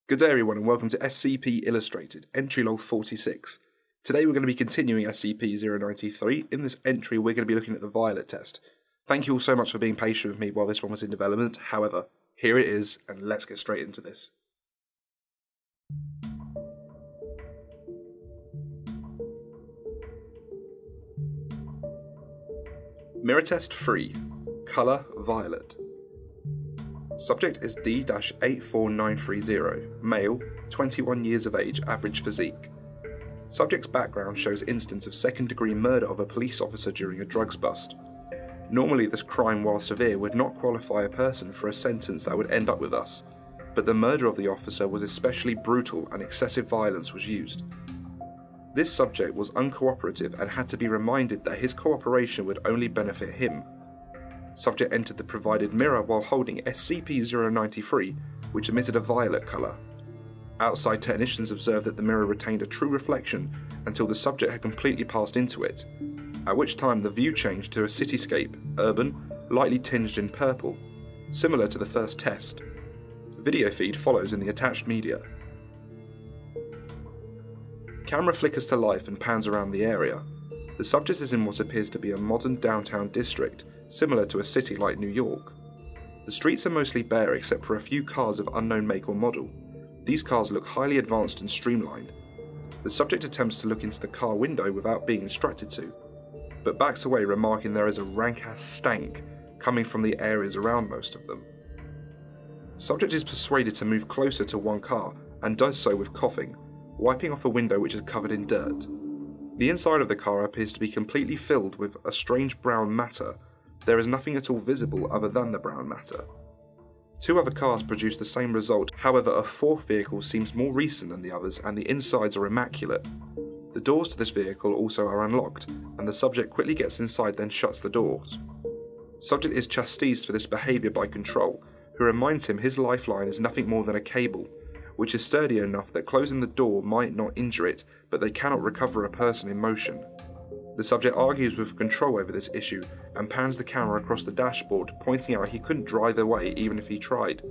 Good day everyone and welcome to SCP Illustrated, entry log 46. Today we're going to be continuing SCP-093. In this entry we're going to be looking at the Violet test. Thank you all so much for being patient with me while this one was in development. However, here it is and let's get straight into this. Mirror Test 3. Colour Violet. Subject is D-84930, male, 21 years of age, average physique. Subject's background shows instance of second-degree murder of a police officer during a drugs bust. Normally this crime, while severe, would not qualify a person for a sentence that would end up with us, but the murder of the officer was especially brutal and excessive violence was used. This subject was uncooperative and had to be reminded that his cooperation would only benefit him. Subject entered the provided mirror while holding SCP-093, which emitted a violet colour. Outside technicians observed that the mirror retained a true reflection until the subject had completely passed into it, at which time the view changed to a cityscape, urban, lightly tinged in purple, similar to the first test. Video feed follows in the attached media. Camera flickers to life and pans around the area. The subject is in what appears to be a modern downtown district, similar to a city like New York. The streets are mostly bare except for a few cars of unknown make or model. These cars look highly advanced and streamlined. The subject attempts to look into the car window without being instructed to, but backs away, remarking there is a rank-ass stank coming from the areas around most of them. Subject is persuaded to move closer to one car and does so with coughing, wiping off a window which is covered in dirt. The inside of the car appears to be completely filled with a strange brown matter. There is nothing at all visible other than the brown matter. Two other cars produce the same result, however a fourth vehicle seems more recent than the others and the insides are immaculate. The doors to this vehicle also are unlocked, and the subject quickly gets inside then shuts the doors. Subject is chastised for this behaviour by Control, who reminds him his lifeline is nothing more than a cable, which is sturdy enough that closing the door might not injure it, but they cannot recover a person in motion. The subject argues with Control over this issue and pans the camera across the dashboard, pointing out he couldn't drive away even if he tried.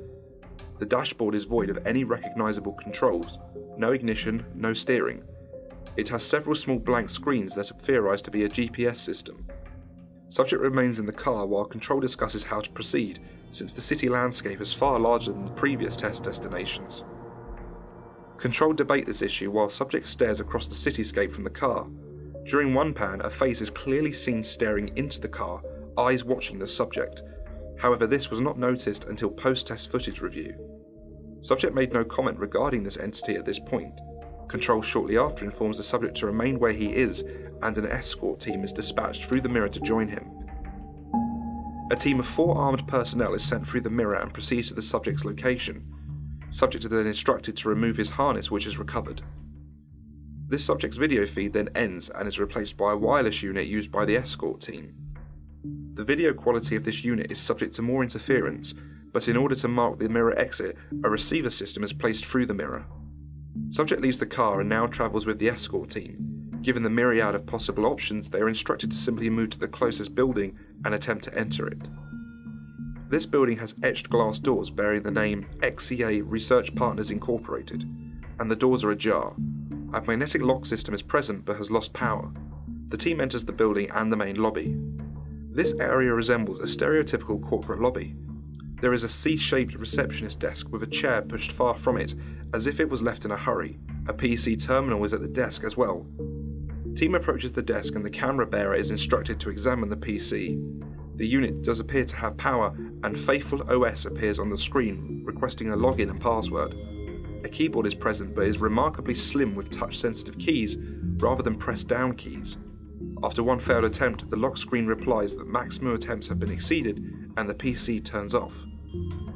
The dashboard is void of any recognisable controls, no ignition, no steering. It has several small blank screens that are theorised to be a GPS system. Subject remains in the car while Control discusses how to proceed, since the city landscape is far larger than the previous test destinations. Control debate this issue while subject stares across the cityscape from the car. During one pan, a face is clearly seen staring into the car, eyes watching the subject. However, this was not noticed until post-test footage review. Subject made no comment regarding this entity at this point. Control shortly after informs the subject to remain where he is, and an escort team is dispatched through the mirror to join him. A team of 4 armed personnel is sent through the mirror and proceeds to the subject's location. Subject is then instructed to remove his harness, which is recovered. This subject's video feed then ends and is replaced by a wireless unit used by the escort team. The video quality of this unit is subject to more interference, but in order to mark the mirror exit, a receiver system is placed through the mirror. Subject leaves the car and now travels with the escort team. Given the myriad of possible options, they are instructed to simply move to the closest building and attempt to enter it. This building has etched glass doors bearing the name XCA Research Partners Incorporated, and the doors are ajar. A magnetic lock system is present but has lost power. The team enters the building and the main lobby. This area resembles a stereotypical corporate lobby. There is a C-shaped receptionist desk with a chair pushed far from it, as if it was left in a hurry. A PC terminal is at the desk as well. Team approaches the desk and the camera bearer is instructed to examine the PC. The unit does appear to have power, and Faithful OS appears on the screen, requesting a login and password. A keyboard is present but is remarkably slim with touch-sensitive keys rather than press-down keys. After one failed attempt, the lock screen replies that maximum attempts have been exceeded and the PC turns off.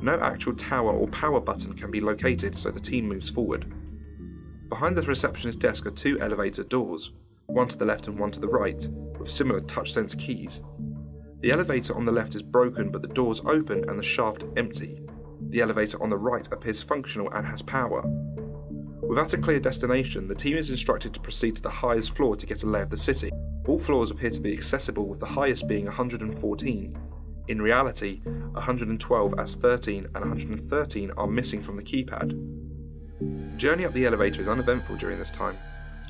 No actual tower or power button can be located, so the team moves forward. Behind the receptionist desk are 2 elevator doors, one to the left and one to the right, with similar touch-sense keys. The elevator on the left is broken but the doors open and the shaft empty. The elevator on the right appears functional and has power. Without a clear destination, the team is instructed to proceed to the highest floor to get a lay of the city. All floors appear to be accessible, with the highest being 114. In reality, 112 as 13 and 113 are missing from the keypad. journey up the elevator is uneventful during this time.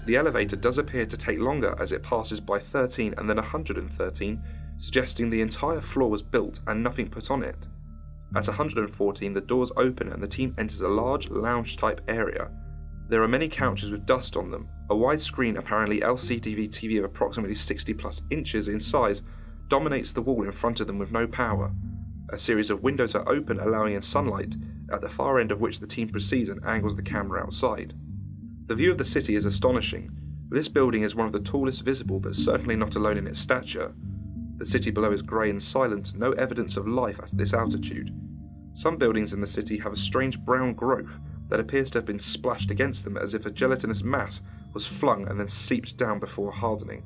The elevator does appear to take longer as it passes by 13 and then 113, suggesting the entire floor was built and nothing put on it. At 114, the doors open and the team enters a large lounge-type area. There are many couches with dust on them. A widescreen, apparently LCD TV of approximately 60+ inches in size, dominates the wall in front of them with no power. A series of windows are open, allowing in sunlight, at the far end of which the team proceeds and angles the camera outside. The view of the city is astonishing. This building is one of the tallest visible, but certainly not alone in its stature. The city below is grey and silent, no evidence of life at this altitude. Some buildings in the city have a strange brown growth that appears to have been splashed against them as if a gelatinous mass was flung and then seeped down before hardening.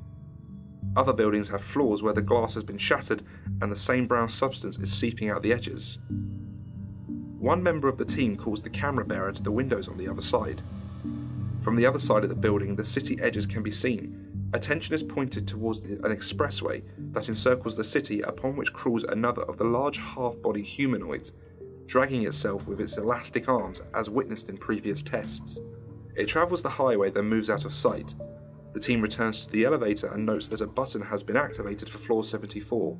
Other buildings have floors where the glass has been shattered and the same brown substance is seeping out the edges. One member of the team calls the camera bearer to the windows on the other side. From the other side of the building, the city edges can be seen. Attention is pointed towards an expressway that encircles the city, upon which crawls another of the large half-body humanoids, dragging itself with its elastic arms as witnessed in previous tests. It travels the highway then moves out of sight. The team returns to the elevator and notes that a button has been activated for floor 74.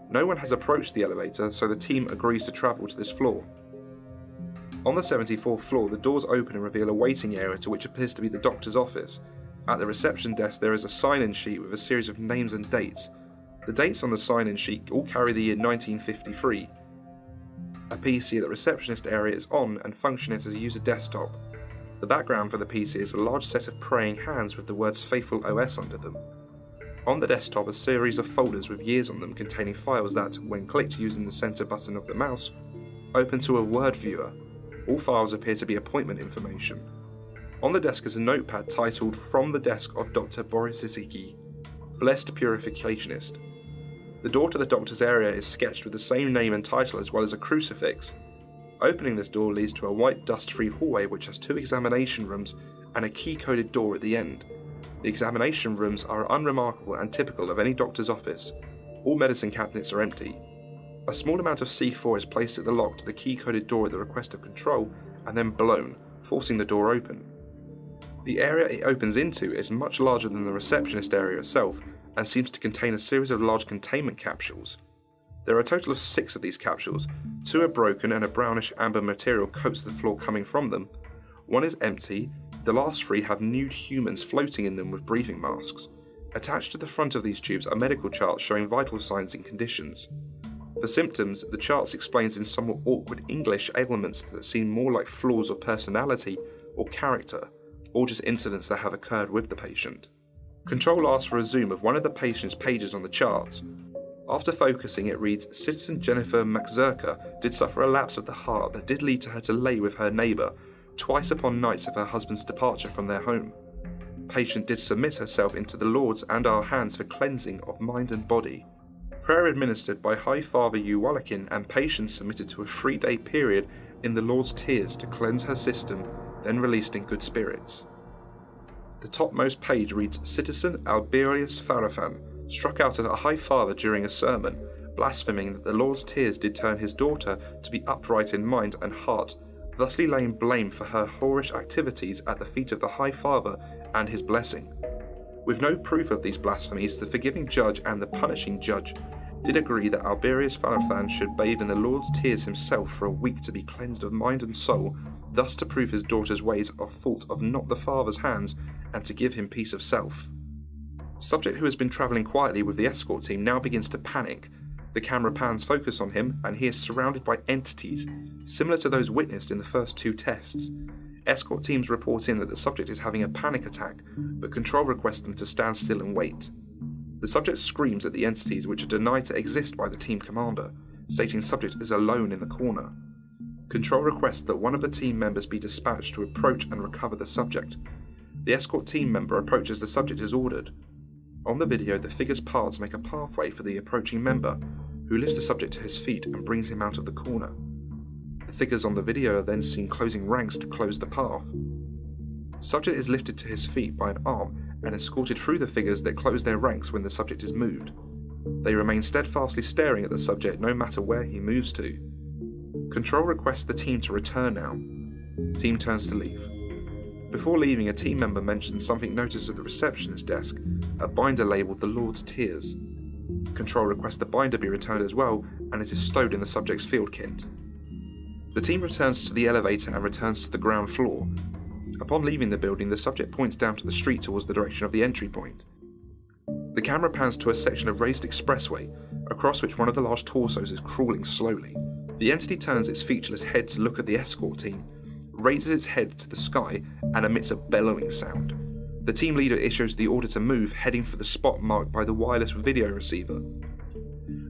No one has approached the elevator, so the team agrees to travel to this floor. On the 74th floor, the doors open and reveal a waiting area to which appears to be the doctor's office. At the reception desk there is a sign-in sheet with a series of names and dates. The dates on the sign-in sheet all carry the year 1953. A PC at the receptionist area is on and functioning as a user desktop. The background for the PC is a large set of praying hands with the words Faithful OS under them. On the desktop, a series of folders with years on them containing files that, when clicked using the center button of the mouse, open to a word viewer. All files appear to be appointment information. On the desk is a notepad titled From the Desk of Dr. Burksyy, Blessed Purificationist. The door to the doctor's area is sketched with the same name and title as well as a crucifix. Opening this door leads to a white dust-free hallway which has 2 examination rooms and a key-coded door at the end. The examination rooms are unremarkable and typical of any doctor's office. All medicine cabinets are empty. A small amount of C4 is placed at the lock to the key-coded door at the request of control and then blown, forcing the door open. The area it opens into is much larger than the receptionist area itself and seems to contain a series of large containment capsules. There are a total of 6 of these capsules. 2 are broken and a brownish amber material coats the floor coming from them. 1 is empty. The last 3 have nude humans floating in them with breathing masks. Attached to the front of these tubes are medical charts showing vital signs and conditions. For symptoms, the charts explains in somewhat awkward English ailments that seem more like flaws of personality or character, or just incidents that have occurred with the patient. Control asks for a zoom of one of the patient's pages on the charts. After focusing, it reads, Citizen Jennifer Mcghie did suffer a lapse of the heart that did lead to her to lay with her neighbour, twice upon nights of her husband's departure from their home. Patient did submit herself into the Lord's and our hands for cleansing of mind and body. Prayer administered by High Father Uwalakin and patient submitted to a 3-day period in the Lord's tears to cleanse her system, then released in good spirits. The topmost page reads, Citizen Alberius Farhan struck out at a High Father during a sermon, blaspheming that the Lord's tears did turn his daughter to be upright in mind and heart, thusly laying blame for her whorish activities at the feet of the High Father and his blessing. With no proof of these blasphemies, the forgiving judge and the punishing judge did agree that Alberius Farhan should bathe in the Lord's tears himself for a week to be cleansed of mind and soul, thus to prove his daughter's ways are fault of not the father's hands and to give him peace of self. Subject who has been travelling quietly with the escort team now begins to panic. The camera pans focus on him and he is surrounded by entities, similar to those witnessed in the first 2 tests. Escort teams report in that the subject is having a panic attack, but control requests them to stand still and wait. The subject screams at the entities which are denied to exist by the team commander, stating subject is alone in the corner. Control requests that one of the team members be dispatched to approach and recover the subject. The escort team member approaches the subject as ordered. On the video, the figure's parts make a pathway for the approaching member, who lifts the subject to his feet and brings him out of the corner. The figures on the video are then seen closing ranks to close the path. Subject is lifted to his feet by an arm and escorted through the figures that close their ranks when the subject is moved. They remain steadfastly staring at the subject no matter where he moves to. Control requests the team to return now. Team turns to leave. Before leaving, a team member mentioned something noticed at the receptionist desk, a binder labelled the Lord's Tears. Control requests the binder be returned as well, and it is stowed in the subject's field kit. The team returns to the elevator and returns to the ground floor. Upon leaving the building, the subject points down to the street towards the direction of the entry point. The camera pans to a section of raised expressway, across which one of the large torsos is crawling slowly. The entity turns its featureless head to look at the escort team, raises its head to the sky, and emits a bellowing sound. The team leader issues the order to move, heading for the spot marked by the wireless video receiver.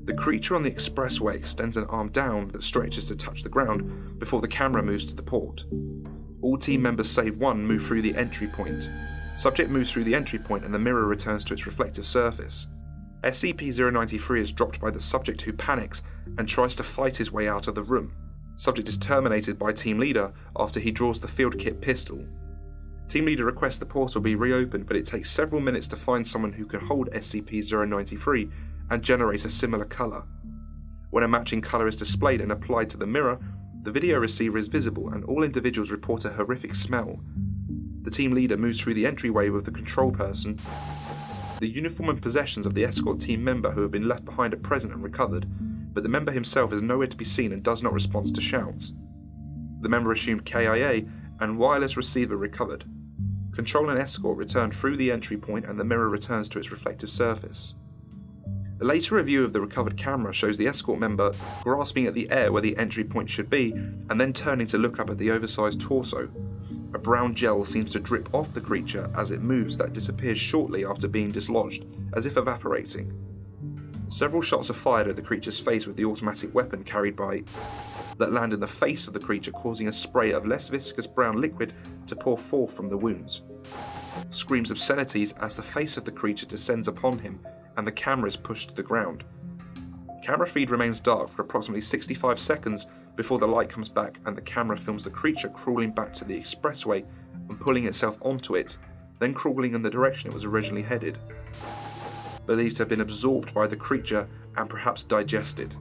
The creature on the expressway extends an arm down that stretches to touch the ground before the camera moves to the port. All team members save one move through the entry point. Subject moves through the entry point and the mirror returns to its reflective surface. SCP-093 is dropped by the subject, who panics and tries to fight his way out of the room. Subject is terminated by team leader after he draws the field kit pistol. Team leader requests the portal be reopened, but it takes several minutes to find someone who can hold SCP-093 and generates a similar colour. When a matching colour is displayed and applied to the mirror, the video receiver is visible and all individuals report a horrific smell. The team leader moves through the entryway with the control person. The uniform and possessions of the escort team member who have been left behind are present and recovered, but the member himself is nowhere to be seen and does not respond to shouts. The member assumed KIA and wireless receiver recovered. Control and escort return through the entry point and the mirror returns to its reflective surface. A later review of the recovered camera shows the escort member grasping at the air where the entry point should be and then turning to look up at the oversized torso. A brown gel seems to drip off the creature as it moves that disappears shortly after being dislodged, as if evaporating. Several shots are fired at the creature's face with the automatic weapon carried by that land in the face of the creature, causing a spray of less viscous brown liquid to pour forth from the wounds. Screams obscenities as the face of the creature descends upon him and the camera is pushed to the ground. Camera feed remains dark for approximately 65 seconds before the light comes back and the camera films the creature crawling back to the expressway and pulling itself onto it, then crawling in the direction it was originally headed. Believed to have been absorbed by the creature and perhaps digested.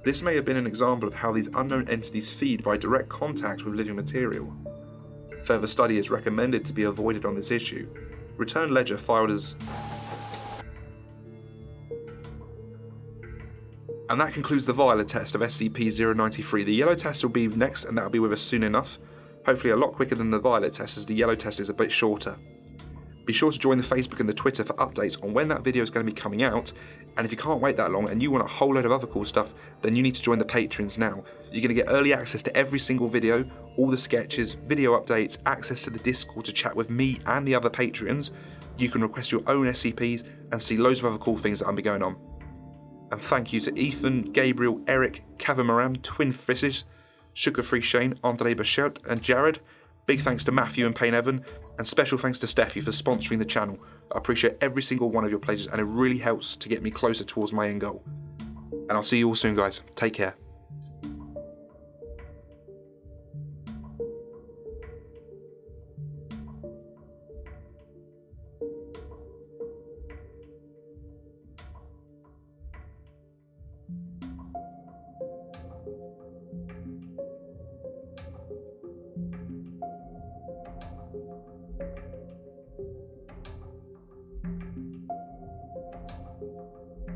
This may have been an example of how these unknown entities feed by direct contact with living material. Further study is recommended to be avoided on this issue. Return ledger filed as... And that concludes the violet test of SCP-093. The yellow test will be next, and that will be with us soon enough. Hopefully a lot quicker than the violet test, as the yellow test is a bit shorter. Be sure to join the Facebook and the Twitter for updates on when that video is going to be coming out, and if you can't wait that long and you want a whole load of other cool stuff, then you need to join the Patreons now. You're going to get early access to every single video, all the sketches, video updates, access to the Discord to chat with me and the other Patreons. You can request your own SCPs and see loads of other cool things that will be going on. And thank you to Ethan, Gabriel, Eric, Kavo, TwinFishies, Sugar-Free Shane, Andre Burksyy and Jared. Big thanks to Matthew and Payne Evan, and special thanks to Steffi for sponsoring the channel. I appreciate every single one of your pledges and it really helps to get me closer towards my end goal. And I'll see you all soon, guys. Take care.